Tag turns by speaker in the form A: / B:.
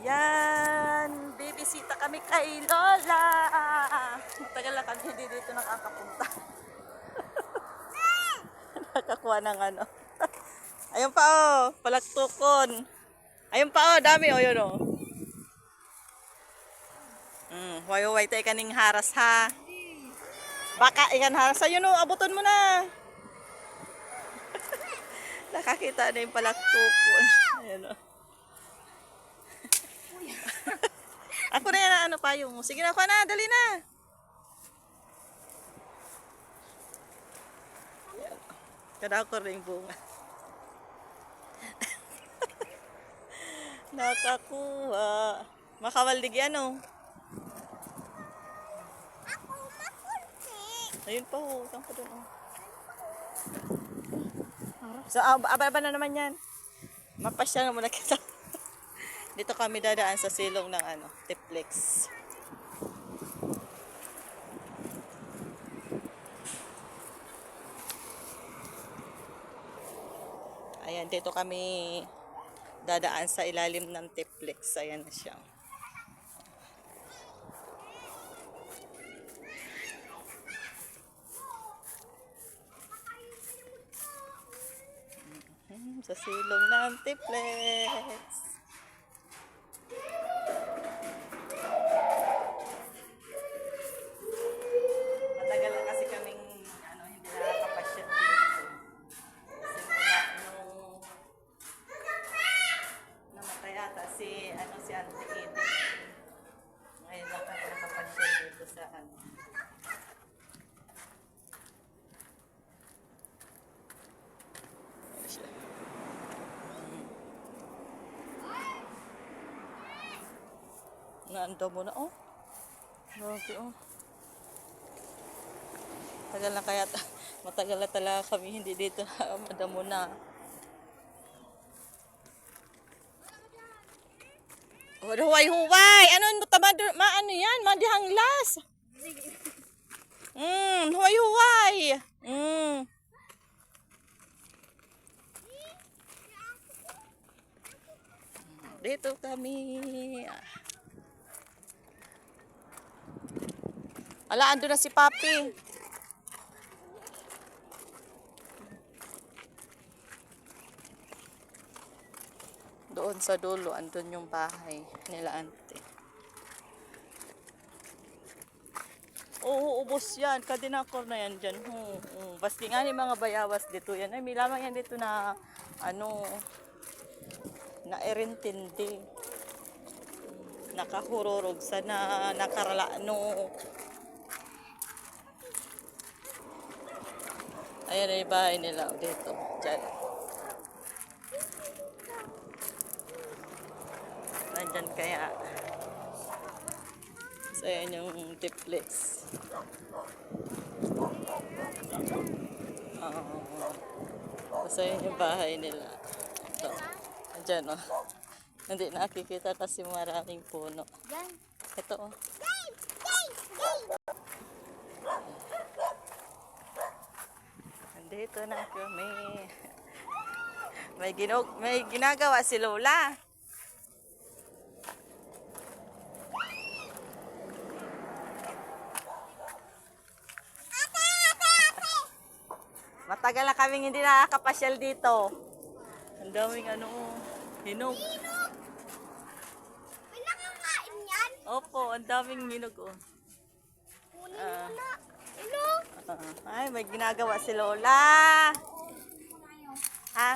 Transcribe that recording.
A: Yan, bibisita kami kay Lola. Matagal na kami hindi dito nakakapunta. Nakakuha ng ano. Ayun pa oh, palaktukon. Ayun pa oh, dami oh, yun oh. Huwag tayo kaning haras ha. Baka ikan haras. Ayun oh, abuton mo na. Nakakita na yung palaktukon. Ayun oh. Ako na yan, ano pa yung. Sige na, na, dali na. Kada ko rin bunga. Nakakuha. Makawaldig yan, oh.
B: Ako makunti.
A: Ayun pa, oh. Saan pa doon, oh. So, aba na naman yan. Mapasya na muna kita. Dito kami dadaan sa silong ng ano, Tiplex. Ayan, dito kami dadaan sa ilalim ng Tiplex. Ayan na siya. Sa silong ng Tiplex. Matagal na kasi kaming ano, hindi nakakapasya dito. Simula nung namatay ata si Auntie Edith. Ngayon lang kami nakapasya dito sa ano. Naando mo na, oh. Grabe, oh. Tagal na kaya, matagal na talaga kami hindi dito madamo na. Oh, huway-huway! Ano ano yan? Madihanglas! Huway-huway! Dito kami. Ala, ando na si Papi. Doon sa dulo, andun yung bahay nila Auntie. Oo, ubos yan. Kadinakor na yan dyan. Basti nga ni mga bayawas dito yan. Ay, may lamang yan dito na, ano, na erintindi. Nakahururog sa nakarala, no. Ayan na yung bahay nila dito. Diyan. Nandyan kaya. So, ayan yung Tiplex. So, ayan yung bahay nila. Ito. Diyan, oh. Hindi nakikita kasi maraming puno. Ito, oh. Dito na kami. May ginagawa si Lola. Matagal na kaming hindi nakakapasyal dito. Ang daming ano, hinog.
B: May nakakain yan?
A: Opo, ang daming hinog, oh.
B: Kunin mo na. Hello?
A: Ay, may ginagawa si Lola. Ha?